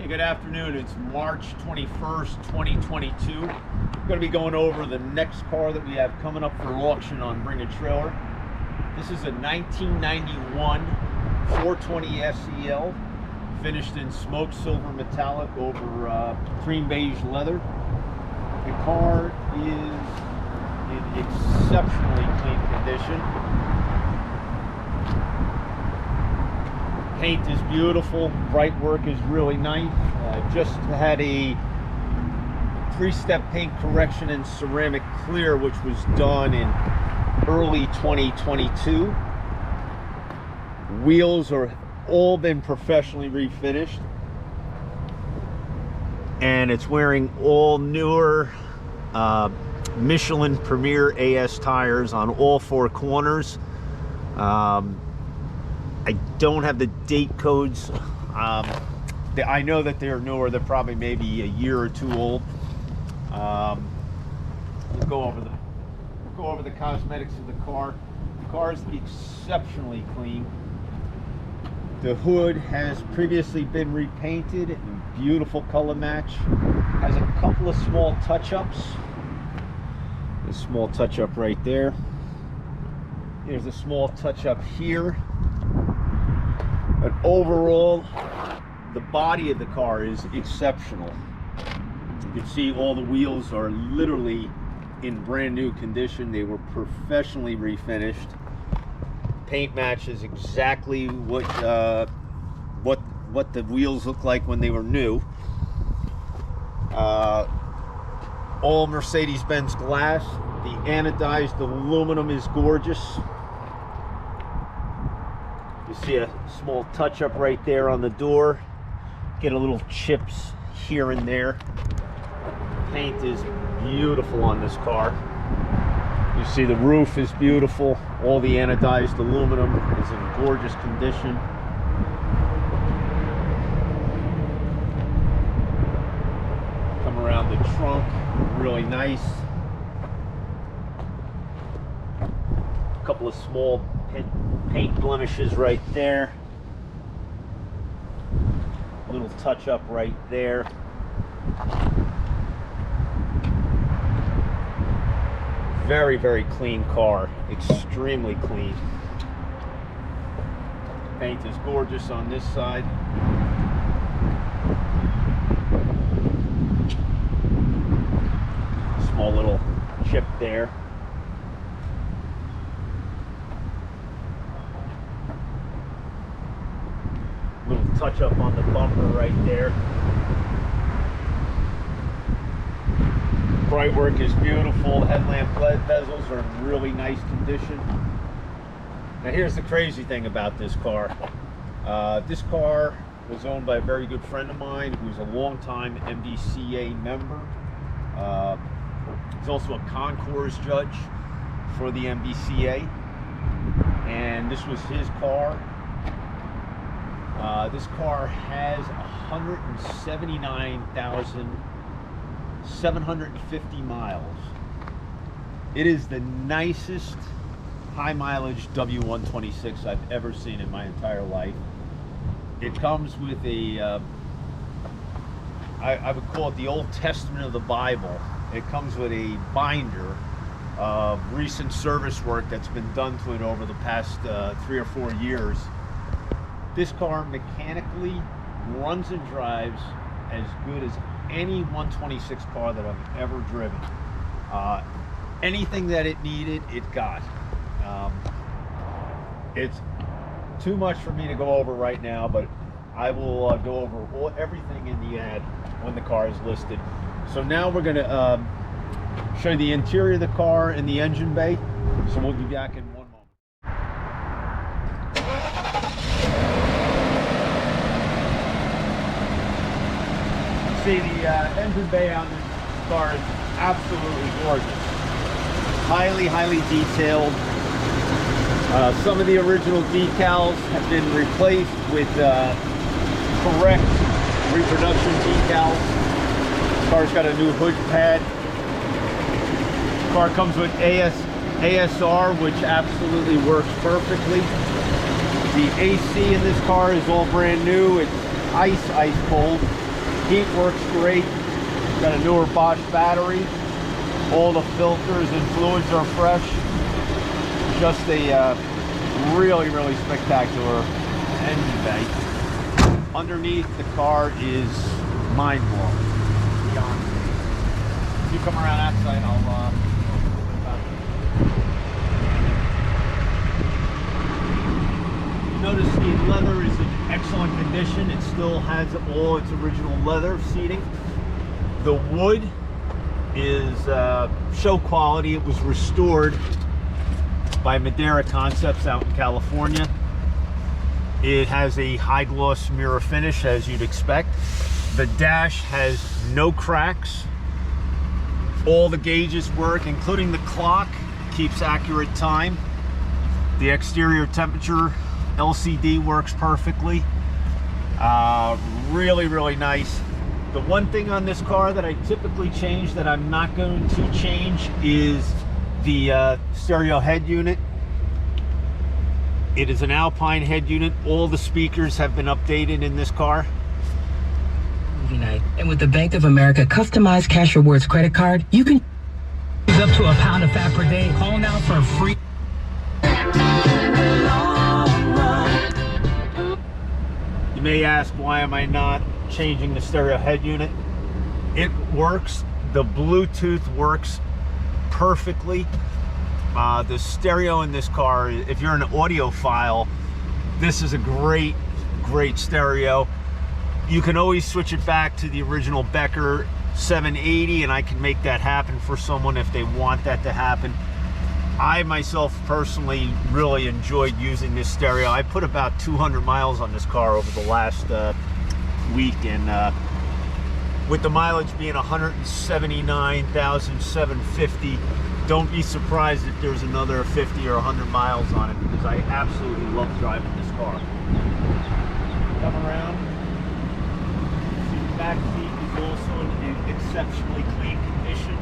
Hey, good afternoon. It's March 21st, 2022. We're going to be going over the next car that we have coming up for auction on Bring a Trailer. This is a 1991 420 SEL, finished in smoked silver metallic over cream beige leather. The car is in exceptionally clean condition. Paint is beautiful, bright work is really nice. Just had a three-step paint correction in ceramic clear, which was done in early 2022. Wheels are all been professionally refinished, and it's wearing all newer Michelin Premier AS tires on all four corners. I don't have the date codes. I know that they're newer. They're probably maybe a year or two old. We'll go over the cosmetics of the car. The car is exceptionally clean. The hood has previously been repainted in beautiful color match. Has a couple of small touch-ups. A small touch-up right there. There's a small touch-up here. But overall, the body of the car is exceptional. You can see all the wheels are literally in brand new condition. They were professionally refinished. Paint matches exactly what the wheels look like when they were new. All Mercedes-Benz glass. The anodized aluminum is gorgeous. You see a small touch-up right there on the door. Get a little chips here and there. Paint is beautiful on this car. You see the roof is beautiful. All the anodized aluminum is in gorgeous condition. Come around the trunk, really nice. A couple of small paint blemishes right there. Little touch up right there. Very, very clean car. Extremely clean. Paint is gorgeous on this side. Small little chip there. Little touch up on the bumper right there. Bright work is beautiful. The headlamp bezels are in really nice condition. Now here's the crazy thing about this car. This car was owned by a very good friend of mine who's a longtime MDCA member. He's also a concours judge for the MDCA, and this was his car. This car has 179,750 miles. It is the nicest high mileage W126 I've ever seen in my entire life. It comes with a, I would call it the Old Testament of the Bible. It comes with a binder of recent service work that's been done to it over the past 3 or 4 years. This car mechanically runs and drives as good as any 126 car that I've ever driven. Anything that it needed, it got. It's too much for me to go over right now, but I will go over everything in the ad when the car is listed. So now we're going to show you the interior of the car and the engine bay. So we'll be back in one moment. See, the engine bay on this car is absolutely gorgeous. Highly, highly detailed. Some of the original decals have been replaced with correct reproduction decals. The car's got a new hood pad. The car comes with ASR, which absolutely works perfectly. The AC in this car is all brand new. It's ice cold. Heat works great. Got a newer Bosch battery. All the filters and fluids are fresh. Just a really, really spectacular engine bay. Underneath the car is mind-blowing. Beyond. If you come around outside, I'll notice the leather is in excellent condition. It still has all its original leather seating. The wood is show quality. It was restored by Madeira Concepts out in California. It has a high gloss mirror finish, as you'd expect. The dash has no cracks. All the gauges work, including the clock, keeps accurate time. The exterior temperature LCD works perfectly. Really, really nice. The one thing on this car that I typically change that I'm not going to change is the stereo head unit. It is an Alpine head unit. All the speakers have been updated in this car. Night. And with the Bank of America customized cash rewards credit card, you can use up to £1 of fat per day. Call now for a free. You may ask, why am I not changing the stereo head unit? It works. The Bluetooth works perfectly. The stereo in this car, if you're an audiophile, this is a great stereo. You can always switch it back to the original Becker 780, and I can make that happen for someone if they want that to happen. I myself personally really enjoyed using this stereo. I put about 200 miles on this car over the last week, and with the mileage being 179,750, don't be surprised if there's another 50 or 100 miles on it, because I absolutely love driving this car. Come around. See, the back seat is also in exceptionally clean condition.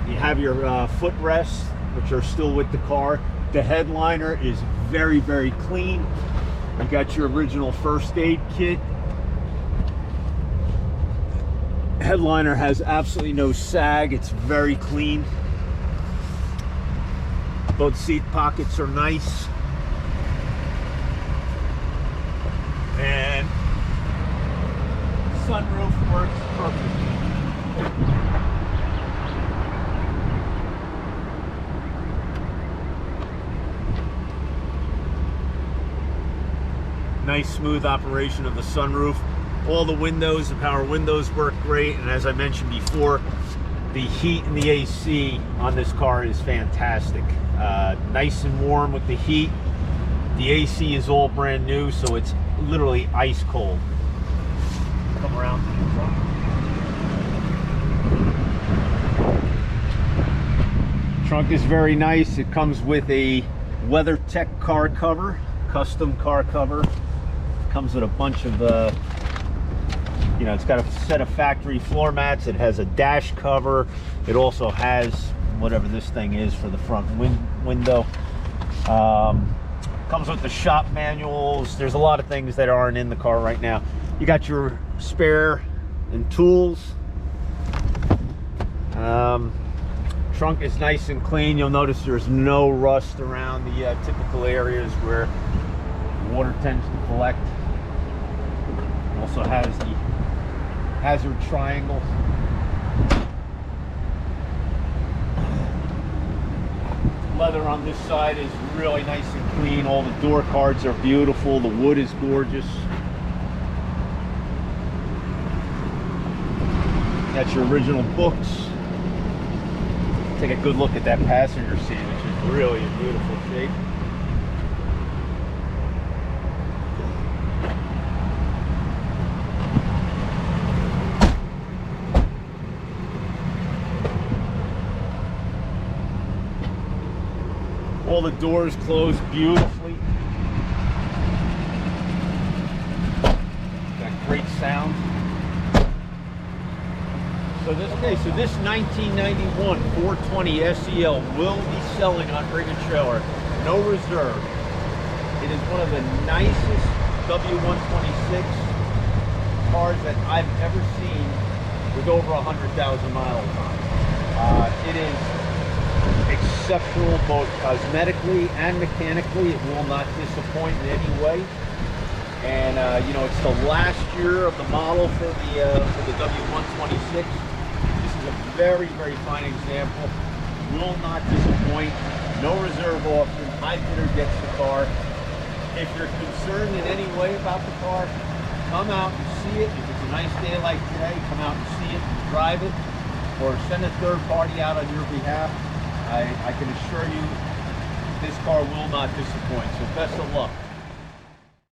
You have your footrests, which are still with the car. The headliner is very, very clean. You got your original first aid kit. Headliner has absolutely no sag. It's very clean. Both seat pockets are nice. And sunroof works perfectly. Nice smooth operation of the sunroof. All the windows, the power windows work great, and as I mentioned before, the heat and the AC on this car is fantastic. Nice and warm with the heat. The AC is all brand new, so it's literally ice cold. Come around to the trunk. Trunk is very nice. It comes with a WeatherTech car cover, custom car cover. Comes with a bunch of it's got a set of factory floor mats. It has a dash cover. It also has whatever this thing is for the front window. Comes with the shop manuals. There's a lot of things that aren't in the car right now. You got your spare and tools. Trunk is nice and clean. You'll notice there's no rust around the typical areas where water tends to collect. Also has the hazard triangle. Leather on this side is really nice and clean. All the door cards are beautiful. The wood is gorgeous. That's your original books. Take a good look at that passenger seat, which is really in beautiful shape. All the doors close beautifully. Got great sound. So this 1991 420 SEL will be selling on Rig and Trailer, no reserve. It is one of the nicest W126 cars that I've ever seen with over 100,000 miles on it. It is exceptional both cosmetically and mechanically. It will not disappoint in any way. And you know, it's the last year of the model for the W126. This is a very, very fine example. Will not disappoint. No reserve auction. High bidder gets the car. If you're concerned in any way about the car, come out and see it. If it's a nice day like today, come out and see it and drive it, or send a third party out on your behalf. I can assure you this car will not disappoint. So best of luck.